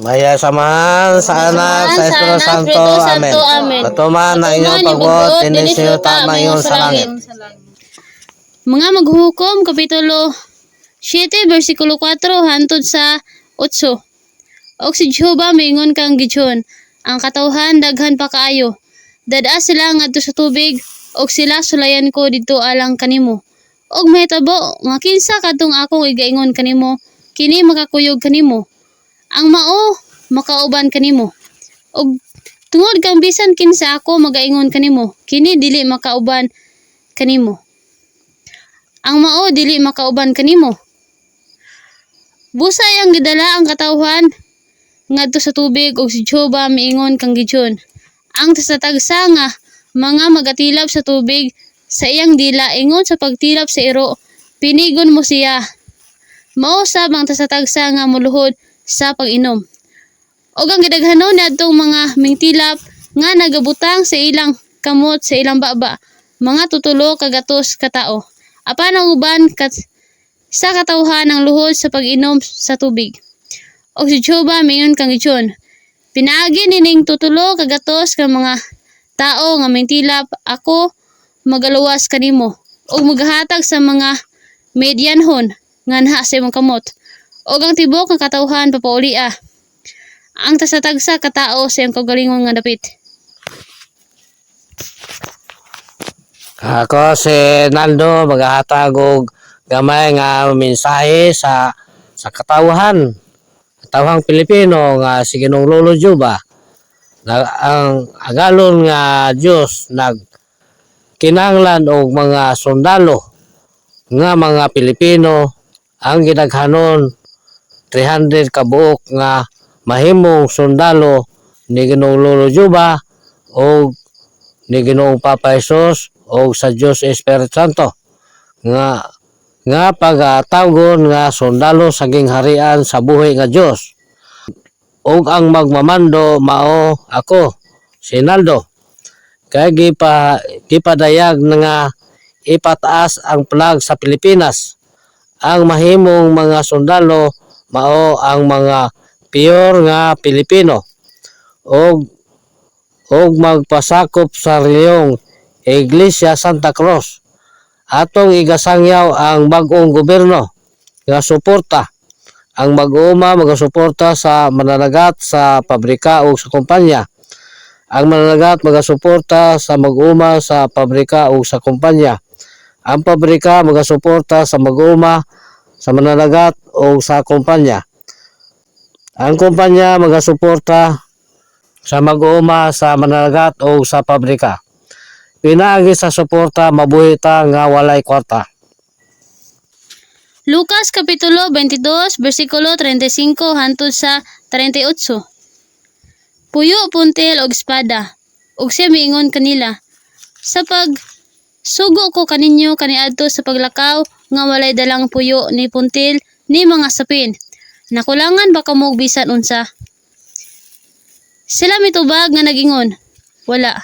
Maya samahan sa anak sa Espiritu Santo. Amen. Patuman na inyong pagbuot, dinisyo tama yun sa langit. Mga maghukom, Kapitulo 7, versikulo 4, hantod sa 8. Og si Jehovah mingon kang gidyon, ang katawhan daghan pa kaayo. Dadaa sila ngadto sa tubig, og sila sulayan ko didto alang kanimo. Og mahitabo nga kinsa kadtong akong igaingon kanimo, kini makakuyog kanimo. Ang mao makauban kanimo. Og tungod kang bisan kinsa ako magaingon kanimo, kini dili makauban kanimo. Ang mao dili makauban kanimo. Busay ang gidala ang katawhan ngadto sa tubig, og si Jehovah miingon kang gidyon. Ang tasatagsa nga mga magatilap sa tubig sa iyang dila, ingon sa pagtilap sa iro, pinigon mo siya. Mao sab ang tasatagsa nga muluhod sa pag-inom. Og ang gidaghanon niadtong mga mingtilap nga nagabutang sa ilang kamot sa ilang baba, mga tutulo ka gatos ka tawo. Apan ang uban sa katawhan ng luhod sa pag-inom sa tubig. Og si Jehovah mingon kang gidyon, pinaagi nining tutulo ka gatos ka mga tao nga mingtilap, ako magaluwas kanimo og maghatag sa mga medyanhon nga anha sa imong kamot. Og ang tibok nga katawhan papaulia ang tasatagsa ka tao sa iyang kaugalingon nga dapit. Ako si Naldo, maghahatag og gamay nga mensahe sa katawhan. Katawhang Pilipino nga si Ginoong Lolo Juba. Ang agalon nga Dios nagkinahanglan og mga sundalo nga mga Pilipino ang gidaghanon 300 ka buok nga mahimong sundalo ni Ginoong Lolo Juba o ni Ginoong Papa Jesus o sa Dios Espiritu Santo nga pagatawgon nga sundalo sa gingharian sa buhi nga Dios. Og ang magmamando mao ako, si Naldo. Kaya gipadayag nga ipataas ang flag sa Pilipinas. Ang mahimong mga sundalo mao ang mga pure nga Pilipino og magpasakop sa reliyong Iglesia Santa Cruz. Atong igasangyaw ang bag-ong gobyerno nga suporta. Ang mag-uuma magasuporta sa mananagat sa pabrika o sa kumpanya. Ang mananagat magasuporta sa mag-uuma sa pabrika o sa kumpanya. Ang pabrika magasuporta sa mag-uuma sa mananagat o sa kumpanya. Ang kumpanya magasuporta sa mag-uuma sa mananagat o sa pabrika. Pinaagi sa suporta mabuhita nga walay kwarta. Lucas Kapitulo 22, versikulo 35 hantod sa 38. Puyo, puntil og espada, ug siya miingon kanila, sa sugo ko kaninyo kaniadto sa paglakaw nga walay dalang puyo ni puntil ni mga sapin. Nakulangan ba kamo og bisan unsa? Sila mitubag nga nagingon, wala.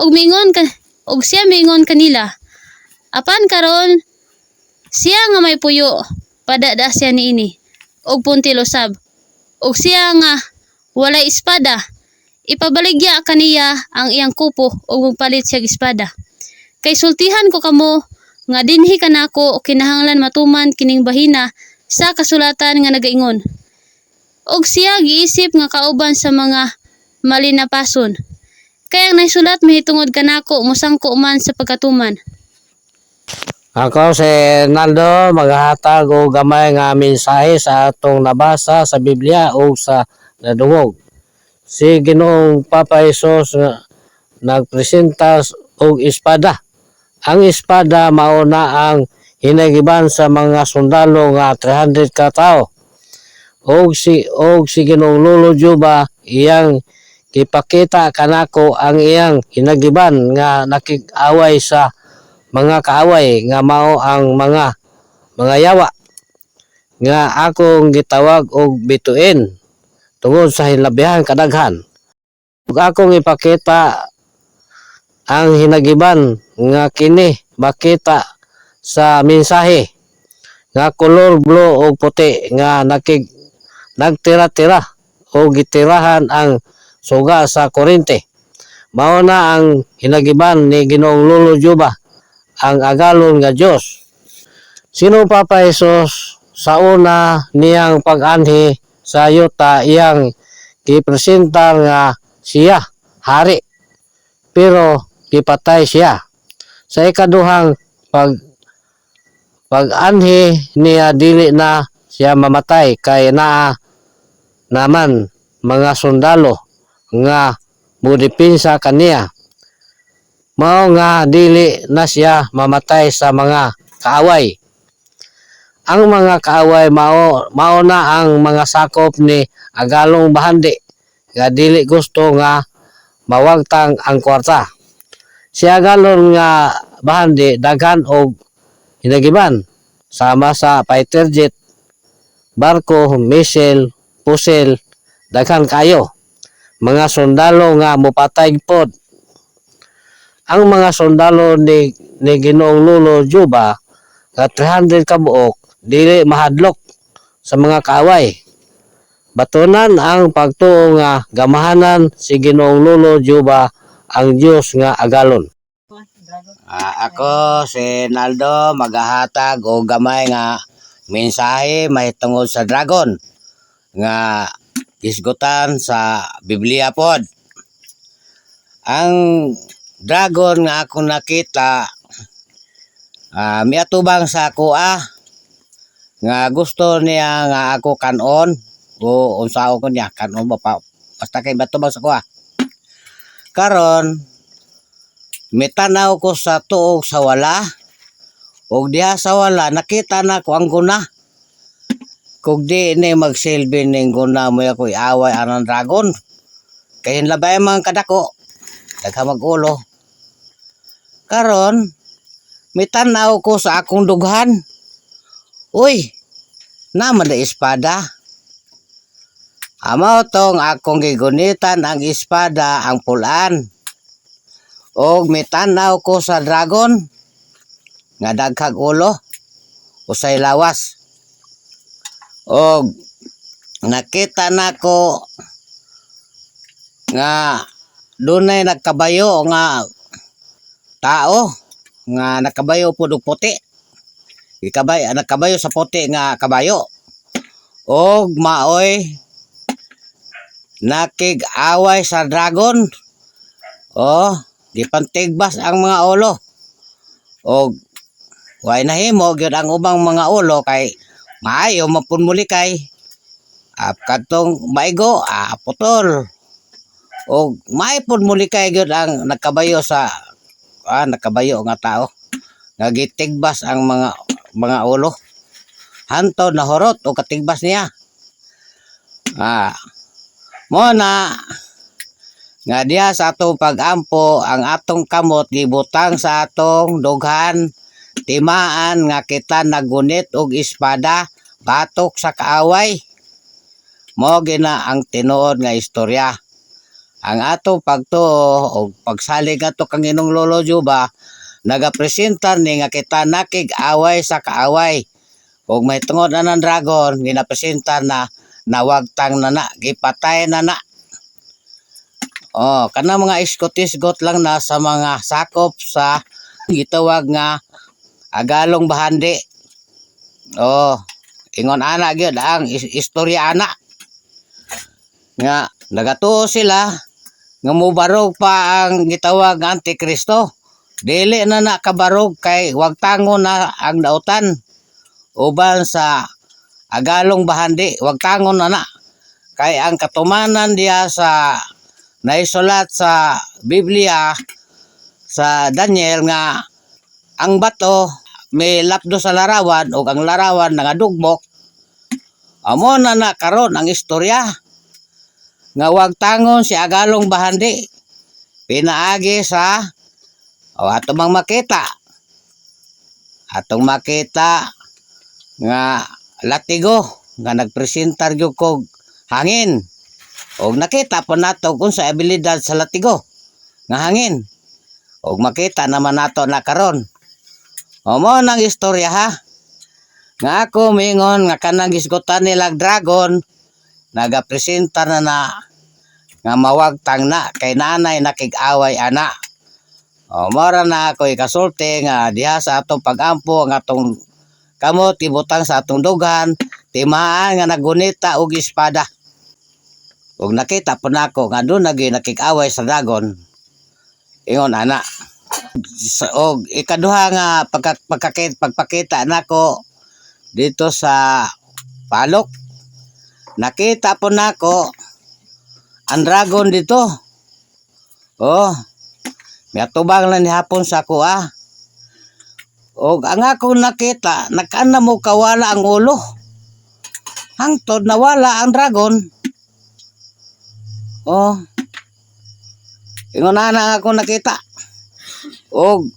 Og siya miingon kanila, apan karon siya nga may puyo, padada siya niini, og puntil usab. Og siya nga walay espada, ipabaligya kaniya ang iyang kupo ug magpalit siya og espada. Kay sultihan ko kamo nga dinhi kanako kinahanglan matuman kining bahina sa kasulatan nga nagaingon. Og siya giisip nga kauban sa mga malinapason. Kaya ang naisulat mahitungod kanako musangko man sa pagkatuman. Ako si Naldo maghatag og gamay nga mensahe sa atong nabasa sa Biblia o sa nadungog. Si Ginoong Papa Hesus nagpresenta og espada. Ang espada mao na ang hinagiban sa mga sundalo nga 300 ka tawo. Og si Ginoong Lolo Juba iyang ipakita kanako ang iyang hinagiban nga nakig-away sa mga kaaway nga mao ang mga yawa nga akong gitawag og bituin tungod sa hilabihan kadaghan. Ug akong ipakita ang hinagiban nga kini makita sa mensahe nga kolor blue o puti nga nagtira-tira o gitirahan ang suga sa kurente. Mao na ang hinagiban ni Ginoong Lolo Juba, ang agalon nga Dios. Sino Papa Hesus sa una niyang pag-anhi sa yuta iyang gipresenta nga siya hari, pero gipatay siya. Sa ikaduhang pag-anhi niya dili na siya mamatay kay naa naman mga sundalo nga mudepensa kaniya. Mao nga dili na siya mamatay sa mga kaaway. Ang mga kaaway mao na ang mga sakop ni agalong bahandi nga dili gusto nga mawagtang ang kwarta. Si agalon nga bahandi daghan og hinagiban sama sa fighter jet, barko, missile, pusil, daghan kayo. Mga sundalo nga mupatay pod. Ang mga sundalo ni Ginoong Lolo Juba nga 300 ka buok dili mahadlok sa mga kaaway. Batunan ang pagtuo nga gamahanan si Ginoong Lolo Juba ang Dios nga agalon. Ako si Naldo maghahatag og gamay nga mensahe mahitungod sa dragon nga isgutan sa Biblia pod. Ang dragon nga ako nakita miatubang sa kuha nga gusto niya nga ako kanon o unsao ko niya kanon ba basta kay matubang sa kuha. Karon mitanaw ko sa tuog sa wala og diha sa wala nakita na ko ang guna. Kung di ni magsilbi ning guna mo ako iaway anang dragon. Kaya labay mga kadako. Dagha mag-ulo. Karon, mitanaw ko sa akong dughan. Uy, naman na espada. Amaw tong akong gigunitan ang espada ang pulan. Og mitanaw ko sa dragon. Nga daghag ulo. Usay lawas. Og nakita nako nga dunay nagkabayo nga tao nga nakabayo pud og puti. Nakabayo sa puti nga kabayo. Og maoy nakig-away sa dragon. Oh, gipantigbas ang mga ulo. Og way nahimo gyud ang ubang mga ulo kay maayo mapunmuli kay katong maigo putol o maipon muli kay gyud ang nakabayo sa nakabayo nga tao nga gitigbas ang mga ulo hantod na horot o katigbas niya mo na Nga diha sa atong pagampo ang atong kamot gibutang sa atong dughan, timaan nga kita nagunit og espada batok sa kaaway. Mao gina ang tinuod nga istorya. Ang atong pagtuo o pagsalig ato kang Ginoong Lolo Juba nagapresentar ni nga kita nakig-away sa kaaway. Ug may tungod na ng dragon ginapresentar na nawagtang na gipatay na. Kana mga iskot-isgot lang na sa mga sakop sa gitawag nga agalong bahandi. Ingon ana gyud ang istorya ana. Nga nagatuo sila nga mubarog pa ang gitawag nga Antikristo. Dili na kabarog kay wagtangon na ang dautan. Uban sa agalong bahandi, wagtangon na. Kay ang katumanan diya sa naisulat sa Biblia sa Daniel nga ang bato may lapdo sa larawan o ang larawan nagadugmok. Amo na karon ang istorya nga wagtangon si agalong bahandi pinaagi sa atong makita nga latigo nga nagpresentar gyud kog hangin. Og nakita po nato kung sa abilidad sa latigo nga hangin. Og makita naman nato na karon. Mo nang istorya ha. Nga ako mingon nga kanang gisgutan nila dragon nagapresentar na nga mawagtang na kay nanay nakig-away ana. Mora na ako ikasulti nga diha sa atong pagampo ang atong kamot ibutang sa atong dughan, timaan nga nagunita og espada. Ug nakita po nako nga doon nakig-away sa dragon. Ingon ana. Og ikaduha nga pagpakita nako dito sa palok. Nakita po nako ang dragon dito. May atubang lang ni hapon sa kuha. Og ang akong nakita, nakana mo kawala ang ulo. Hangtod nawala ang dragon. Ingon na ako nakita. Og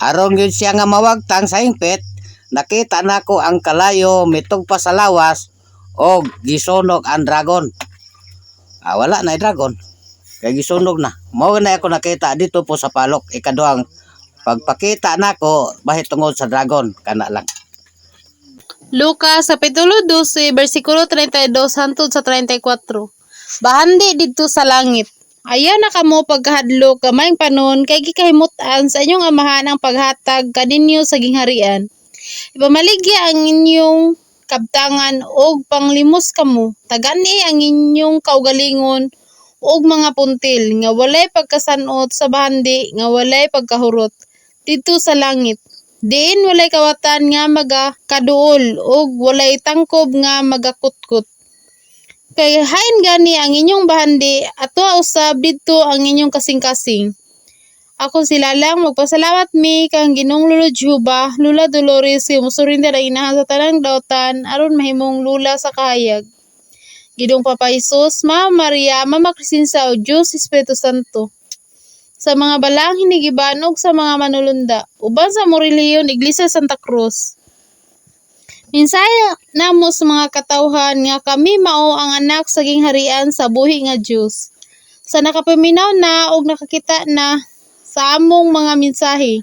aron gyud siya nga mawagtang sa hingpit, nakita nako ang kalayo mitog pa sa lawas og gisunog ang dragon. Wala na dragon. Kay gisunog na. Mao na ako nakita dito po sa palok. Ikaduhang pagpakita nako bahit tungod sa dragon kana lang. Lucas kapitulo 12 bersikulo 32 hangtod sa 34. Bahandi didto sa langit. Ayaw na kamo pagkahadlok kamayng panon kay gikahimutan sa inyong amahan ang paghatag kaninyo sa gingharian. Ipamaligya ang inyong kabtangan og panglimos kamo. Tagani ang inyong kaugalingon og mga puntil nga walay pagkasanot sa bahandi nga walay pagkahurot didto sa langit. Diin walay kawatan nga magakaduol ug walay tangkob nga magakutkot. Kay hain gani ang inyong bahandi ato usab didto ang inyong kasing-kasing. Ako sila lang magpasalamat mi kang Ginoong Lolo Juba, Lula Dolores, kay musurinda ang inahan sa tanang dautan aron mahimong lula sa kahayag. Gidong Papa Isus, Mama Maria, Mama Cristinsa o Diyos Espiritu Santo. Sa mga balang hinigibanog sa mga manulunda, uban sa Morilion, Iglesia Santa Cruz. Minsaya namo sa mga katawhan nga kami mao ang anak sa gingharian sa buhi nga Dios. Sa nakapaminaw na og nakakita na sa among mga mensahe.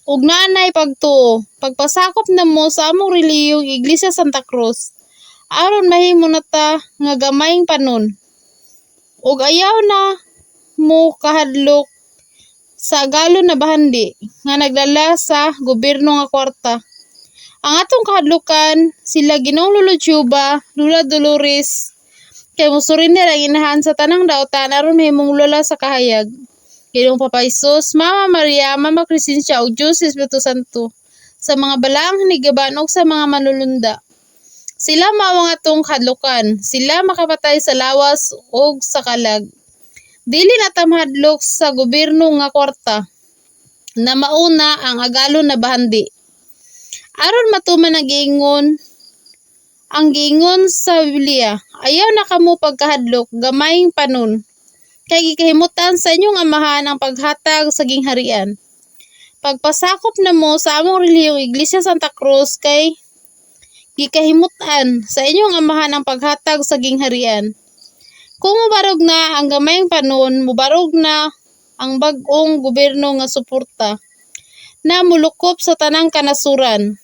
Ug naanay pagtuo, pagpasakop namo sa among reliyong Iglesia Santa Cruz. Aron mahimo nata nga gamayng panon. Ug ayaw na mo kahadlok sa galon na bahandi nga nagdala sa gobyerno nga kwarta. Ang atong kahadlukan sila Ginoong Lolo Juba, Lula Dolores, kay musurinir ang inahan sa tanang dautan aron mahimong lula sa kahayag. Ginoong Papa Isus, Mama Maria, Mama Cristinsa ug Diyos Espiritu Santo. Sa mga balaang hinigaban ug sa mga manulunda. Sila mao ang atong kahadlukan. Sila makapatay sa lawas ug sa kalag. Dili na tamhadlok sa gobyerno nga kwarta na mauna ang agalon na bahandi. Aron matuman ang giingon Ang giingon sa Biblia, ayaw na kamo pagkahadlok, gamayng panon. Kay gikahimutan sa inyong amahan ang paghatag sa gingharian. Pagpasakop na mo sa among relihiyong Iglesia Santa Cruz kay gikahimutan sa inyong amahan ang paghatag sa gingharian. Kung mubarog na ang gamayng panon, mubarog na ang bag-ong gobyerno nga suporta na mulukop sa tanang kanasuran.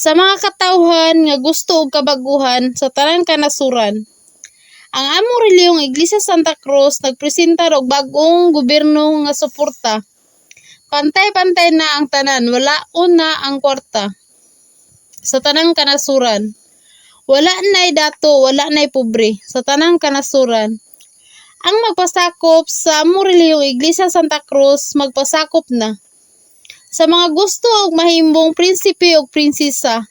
Sa mga katawhan nga gusto og kabaguhan sa tanang kanasuran, ang among relihiyong Iglesia Santa Cruz nagpresenta og bag-ong gobyerno nga suporta. Pantay-pantay na ang tanan, wala una ang kwarta. Sa tanang kanasuran, wala nay dato, wala nay pobre sa tanang kanasuran. Ang magpasakop sa among relihiyong Iglesia Santa Cruz magpasakop na sa mga gusto og mahimbong prinsipe og prinsesa.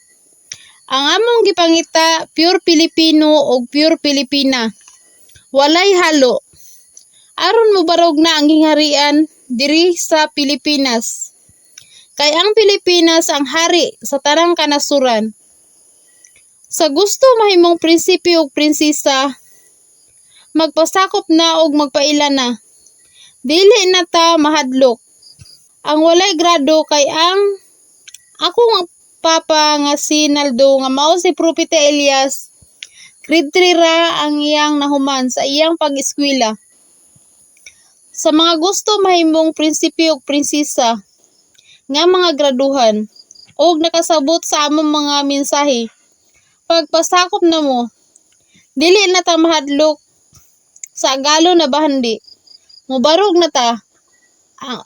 Ang among gipangita pure Pilipino og pure Pilipina. Walay halo. Aron mobarog na ang gingharian diri sa Pilipinas. Kay ang Pilipinas ang hari sa tanang kanasuran. Sa gusto mahimong prinsipe og prinsesa, magpasakop na og magpaila na. Dili na ta mahadlok. Ang walay grado kay ang akong papa nga si Naldo nga mao si Propeta Elias, grade 3 ra ang iyang nahuman sa iyang pag-eskwela. Sa mga gusto mahimong prinsipe ug prinsesa nga mga graduhan og nakasabot sa among mga mensahe, pagpasakop na mo. Dili na ta mahadlok sa agalo na bahandi. Mubarog na ta.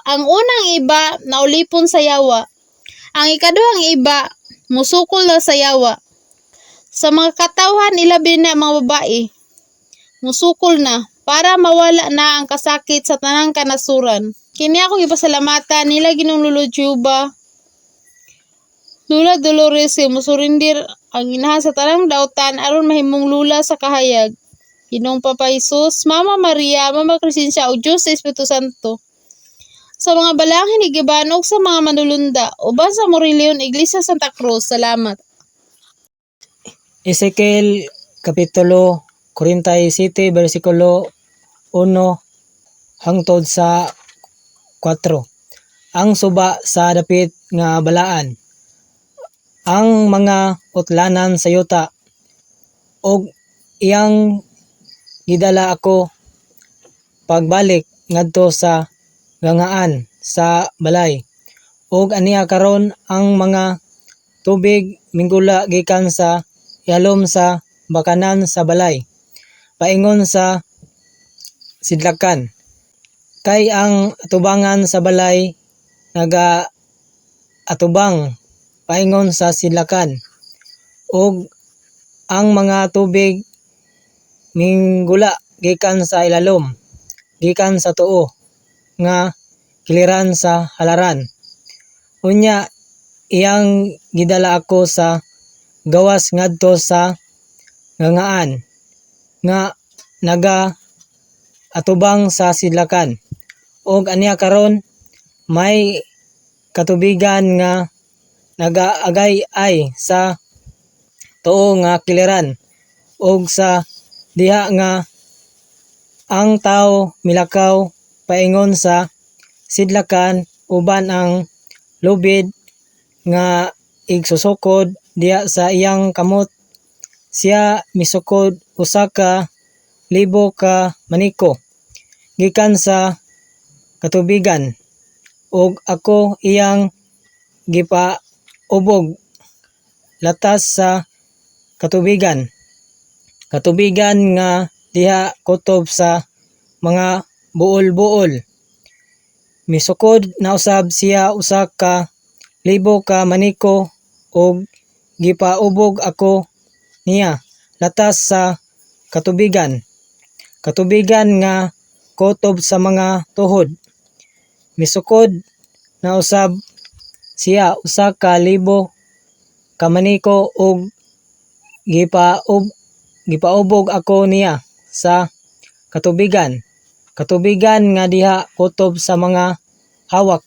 Ang unang iba naulipon sa yawa. Ang ikaduhang iba musukol na sa yawa. Sa mga katawhan ilabi na mga babae, musukol na para mawala na ang kasakit sa tanang kanasuran. Kini akong ipasalamatan nila Ginoong Lolo Juba, Lula Dolores nga musurindir ang inahan sa tanang dautan aron mahimong lula sa kahayag. Ginoong Papa Jesus, Mama Maria, Mama Crescencia o Diyos sa Espiritu Santo. Sa mga balangin igiban og sa mga manulunda uban sa Morilion Iglesia Santa Cruz. Salamat. Ezekiel Kapitulo 47 versikulo 1 hangtod sa 4. Ang suba sa dapit nga balaan. Ang mga utlanan sa yuta og iyang gidala ako pagbalik ngadto sa gangaan sa balay. Og aniya karon ang mga tubig minggula gikan sa ihalom sa bakanan sa balay paingon sa sidlakan. Kay ang atubangan sa balay naga atubang paingon sa sidlakan. Og ang mga tubig minggula gikan sa ilalom gikan sa tuo nga kiliran sa halaran. Unya iyang gidala ako sa gawas ngadto sa gangaan nga naga atubang sa sidlakan. Og aniya karon may katubigan nga nagaagay ay sa tuo nga kiliran og sa diha nga ang tao milakaw paingon sa sidlakan uban ang lubid nga igsusukod diha sa iyang kamot. Siya misukod usa ka libo ka maniko gikan sa katubigan og ako iyang gipaubog latas sa katubigan nga diha kutob sa mga buol-buol. Misukod na usab siya usa ka libo ka maniko og gipaubog ako niya latas sa katubigan nga kutob sa mga tuhod. Misukod na usab siya usa ka libo ka maniko og gipaubog ako niya sa katubigan nga diha kutob sa mga hawak.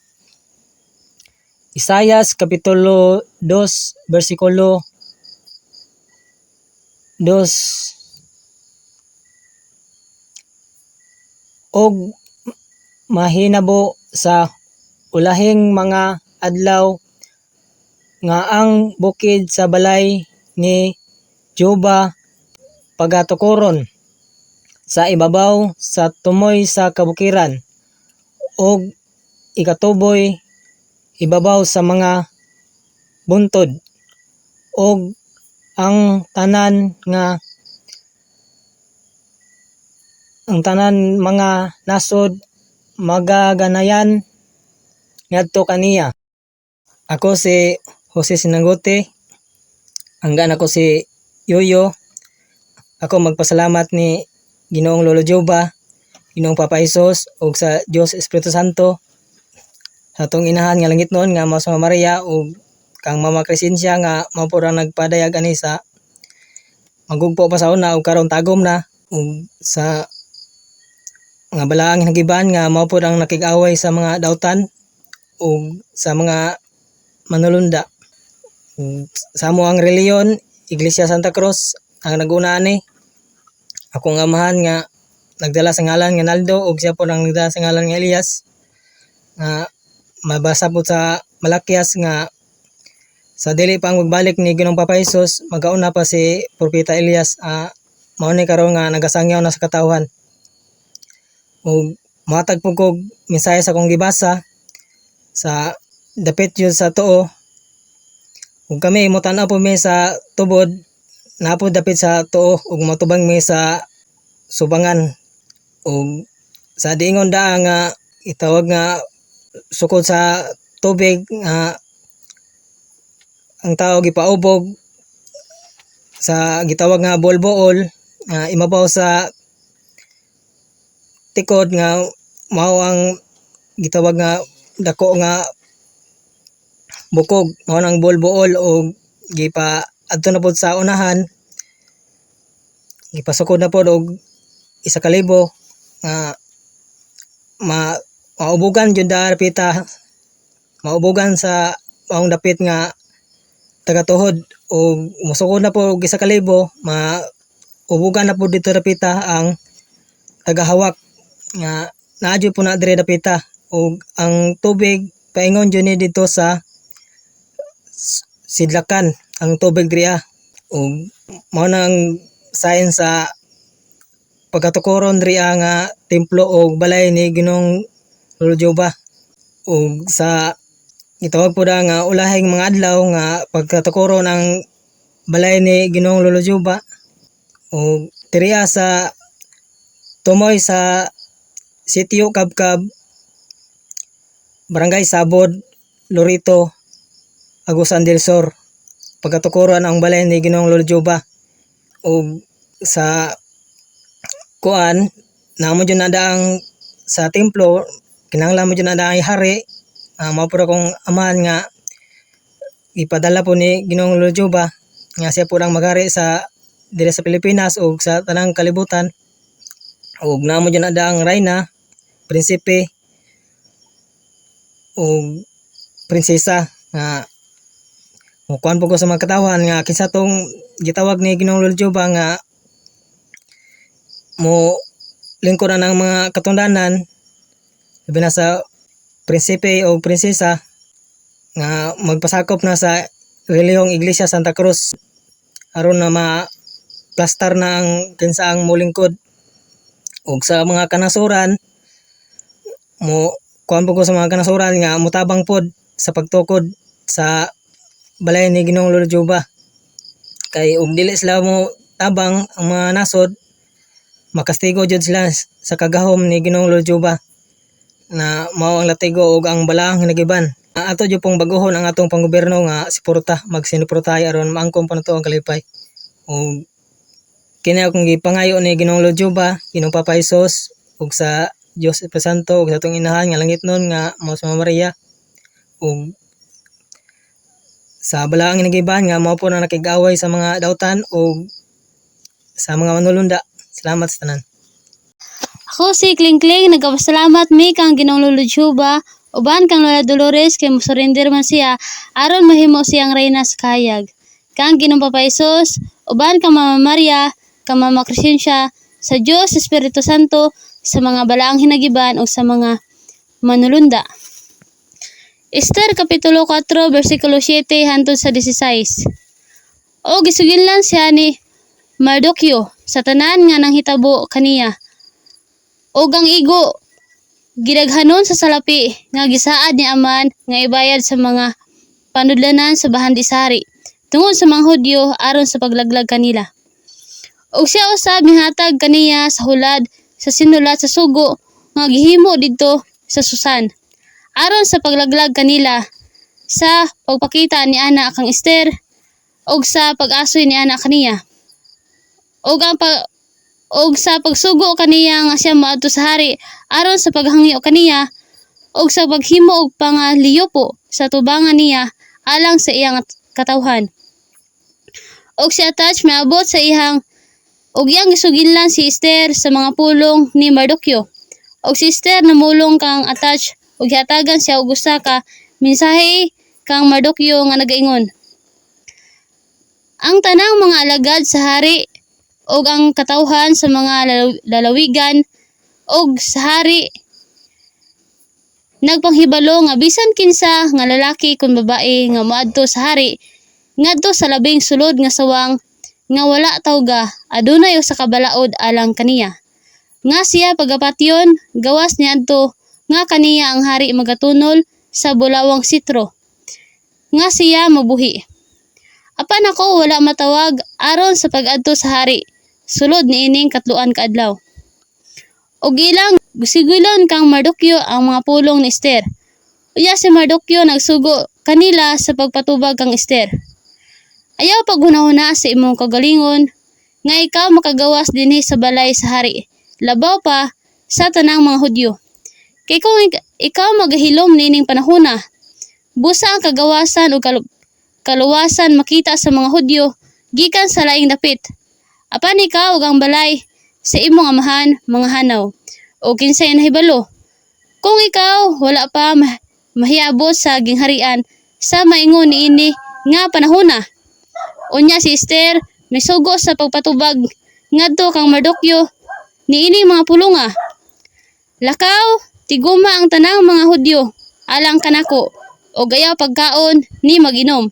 Isayas Kapitulo 2 versikulo dos og mahinabo sa ulahing mga adlaw nga ang bukid sa balay ni Jehova pagatukoron sa ibabaw sa tumoy sa kabukiran og ikatuboy ibabaw sa mga buntod og ang tanan mga nasod magaganayan ngadto kaniya. Ako si Jose Sinangote, hanggan ako si Yoyo. Ako magpasalamat ni Ginoong Lolo Jehova, Ginoong Papa Hesus ug sa Dios Espiritu Santo sa atong inahan nga langit noon nga mao sa Maria ug kang Mama Crescencia nga mao pud ang nagpadayag ani sa magugpo pa sa una ug karon tagom na ug sa nga balaang nagiban nga mao pud ang nakig-away sa mga dautan ug sa mga manulunda. Sa amo ang reliyon, Iglesia Santa Cruz ang naguna ani. Akong amahan nga nagdala sa ngalan nga Naldo ug siya po ang nagdala sa ngalan nga Elias. Nga mabasa po sa Malakias nga sa dili pa ang magbalik ni Ginoong Papa Hesus, magauna pa si Propeta Elias. Mao ni karon nga nagasangyaw na sa katawhan. Ug matag po kog mensahe sa akong gibasa sa dapit yun sa tuo. Ug kami mutanaw po mi sa tubod, napo dapit sa tuo ug matubang mi sa subangan. Ug sa diingon daa nga itawag nga sukod sa tubig nga ang tao gipaubog sa gitawag nga bolbool nga imabaw sa tikod nga mao ang gitawag nga dako nga bukog, mao nang bolbool o gipa adto na pod sa unahan, gipasukod na pod og 1,000 nga maubugan jud dapita, maubugan sa maong dapit nga tagatuhod o musukod na po og 1,000, maubugan na po dito dapita ang tagahawak nga naadyo po na dire dapita ug ang tubig paingon jud ni dito sa sidlakan ang tubig diriya ug mao nang sign sa pagkatukoron diriya nga templo o balay ni Ginoong Lolo Jehova. Ug sa itawag po da nga ulahing mga adlaw nga pagkatukoron ang balay ni Ginoong Lolo Jehova ug diriya sa tumoy sa Sitio Kabkab, Barangay Sabod, Lorito, Agusan del Sur. Pagkatukoran ang balay ni Ginoong Lolo Jehova. O sa kuan, namo dyan nadaang sa templo, kinanglan mo dyan nadaang hari, mao po akong amahan nga ipadala po ni Ginoong Lolo Jehova nga siya po ang magari sa dire sa Pilipinas o sa tanang kalibutan. Og namo dyan nadaang reyna, prinsipe o prinsesa nga mukuan po ko sa mga katawan nga kinsa tong gitawag ni Ginoong Lolo Jehova nga mo lingkod na ng mga katungdanan, sabi na sa prinsipe o prinsesa nga magpasakop na sa relihiyong Iglesia Santa Cruz aron na ma-plastar na ang kinsa ang molingkod. Ug sa mga kanasuran mo kuan po ko sa mga kanasuran nga mutabang pod sa pagtukod sa balay ni Ginoong Lolo Jehova. Kay ug dili sila mo tabang ang mga nasod, makastigo jud sila sa kagahom ni Ginoong Lolo Jehova na mao ang latigo ug ang balaang nagiban. Ato jud pong baguhon ang atong panggobyerno nga siporta magsinuportay aron maangkon pa nato ang kalipay. Ug kini akong gipangayo ni Ginoong Lolo Jehova, Ginoong Papa Hesus ug sa Dios Espiritu Santo ug sa atong inahan nga langit nun nga mao sa Maria ug sa balaang nagiban nga mao po na nakig-away sa mga dautan ug sa mga manulunda. Salamat sa tanan. Ako si Kling Kling, nagpasalamat mi kang Ginoong Lolo Jehova, uban kang Lola Dolores kay mosurrender man siya aron mahimo siyang reyna sa kayag. kang Ginoong Papa Hesus, uban kang Mama Maria, kang Mama Crescencia, sa Dios Espiritu Santo, sa mga balaang hinagiban o sa mga manulunda. Esther Kapitulo 4, versikulo 7 hangtod sa 16. O gisuginlan siya ni Mardukyo sa tanan nga nanghitabo kaniya. O ang igo gidaghanon sa salapi nga gisaad ni Aman nga ibayad sa mga panudlanan sa bahan di sari tungod sa mga Hudyo aron sa paglaglag kanila. Og siya usab mihatag kaniya sa hulad sa sinulat sa sugo nga gihimo didto sa Susan aron sa paglaglag kanila sa pagpakita ni ana kang Esther og sa pag-asoy ni ana kaniya. Og sa pagsugo kaniya nga siya moadto sa hari aron sa paghangyo kaniya og sa paghimo og pangaliyopo sa tubangan niya alang sa iyang katawhan. Og si Attach miabot sa iyang og iyang gisuginlan si Esther sa mga pulong ni Mardukyo. Og si Esther namulong kang Attach og hatagan siya og usa ka mensahe kang Mardukyo nga nagaingon. Ang tanang mga alagad sa hari og ang katawhan sa mga lalawigan og sa hari nagpanghibalo nga bisan kinsa nga lalaki kun babae nga moadto sa hari ngadto sa labing sulod nga sawang nga wala tawga adunay usa ka balaod alang kaniya. Nga siya pagapatyon gawas niadto nga kaniya ang hari magatunol sa bulawang sitro. Nga siya mabuhi. Apan ako wala matawag aron sa pag-adto sa hari sulod niining katluan ka adlaw. Og ilang gusigulon kang Mardukyo ang mga pulong ni Esther. Uya si Mardukyo nagsugo kanila sa pagpatubag kang Esther. Ayaw paghunahuna sa imong kagalingon nga ikaw makagawas dinhi sa balay sa hari. Labaw pa sa tanang mga Hudyo. Kay kung ikaw magahilom nining panahona, busa ang kagawasan o kaluwasan makita sa mga Hudyo gikan sa laing dapit. Apan ikaw ug ang balay sa imong amahan mga hanaw o kinsay nahibalo. Kung ikaw wala pa mahiabot sa gingharian sa maingon niini nga panahona. Unya si Esther misugo sa pagpatubag ngadto kang Mardukyo niini mga pulonga. Lakaw tiguma ang tanang mga Hudyo alang kanako o gayaw pagkaon ni maginom.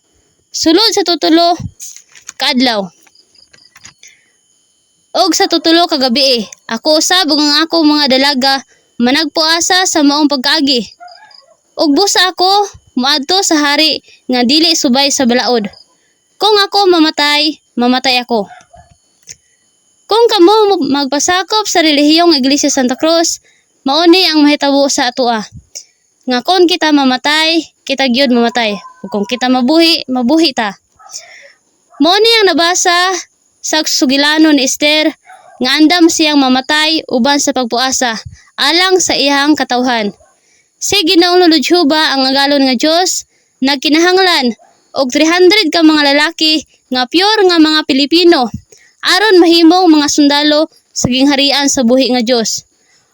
Sulod sa tutulo kaadlaw. Og sa tutulo ka gabi ako usab ug ang ako mga dalaga managpuasa sa maong pagkaagi. Og busa ako moadto sa hari nga dili subay sa balaod. Kung ako mamatay, mamatay ako. Kung kamo magpasakop sa relihiyong Iglesia Santa Cruz, mao ni ang mahitabo sa atoa. Nga kung kita mamatay, kita gyud mamatay. Ug kung kita mabuhi, mabuhi ta. Mao ni ang nabasa sa sugilanon ni Esther nga andam siyang mamatay uban sa pagpuasa alang sa iyang katawhan. Si Ginoong Lolo Juba ang agalon nga Dios nagkinahanglan og 300 ka mga lalaki nga pure nga mga Pilipino aron mahimong mga sundalo sa gingharian sa buhi nga Dios.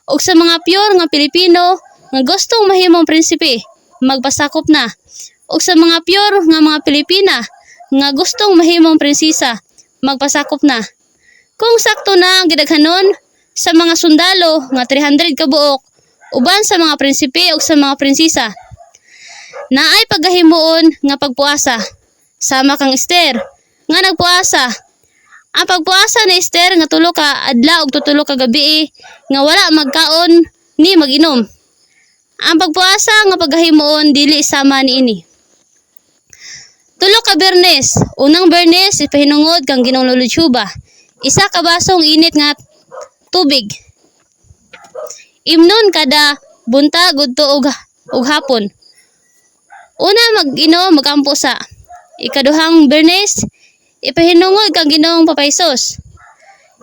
Og sa mga pure nga Pilipino nga gustong mahimong prinsipe, magpasakop na. Og sa mga pure nga mga Pilipina nga gustong mahimong prinsesa, magpasakop na. Kung sakto na ang gidaghanon sa mga sundalo nga 300 ka buok uban sa mga prinsipe ug sa mga prinsesa, naay paggahimuon nga pagpuasa. Sama kang Esther nga nagpuasa. Ang pagpuasa ni Esther nga 3 ka adlaw ug 3 ka gabi nga wala magkaon ni maginom. Ang pagpuasa nga paggahimuon dili sama niini. 3 ka Bernes. Unang Bernes ipahinungod kang Ginoong Lolo Juba. 1 ka basong init nga tubig. Imnon kada buntag udto ug hapon. Una mag-inom magampo sa. Ikaduhang Bernes ipahinungod kang Ginoong Papa Hesus.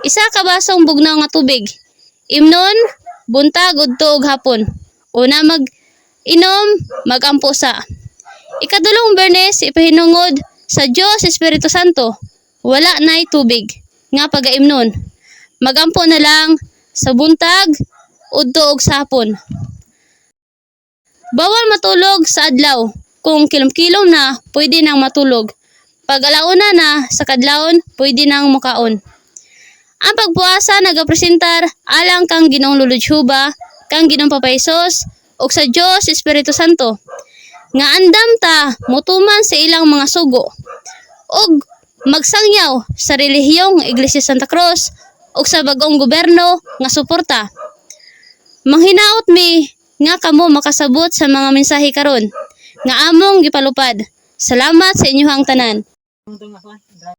1 ka basong bugnaw nga tubig. Imnon buntag udto ug hapon. Una mag-inom magampo sa. Ikadulong Bernes ipahinungod sa Dios Espiritu Santo. Wala nay tubig nga pagaimnon. Magampo na lang sa buntag udto ug sa hapon. Bawal matulog sa adlaw. Kung kilom-kilom na, pwede nang matulog. Pag alauna na sa kadlawon, pwede nang mukaon. Ang pagpuasa nagapresentar alang kang Ginoong Lolo Juba, kang Ginoong Papaisos, ug sa Dios Espiritu Santo. Nga andam ta mutuman sa ilang mga sugo ug magsangyaw sa relihiyong Iglesia Santa Cruz ug sa bagong gobyerno nga suporta. Manghinaot mi nga kamo makasabot sa mga mensahe karon nga among gipalupad. Salamat sa inyohang tanan.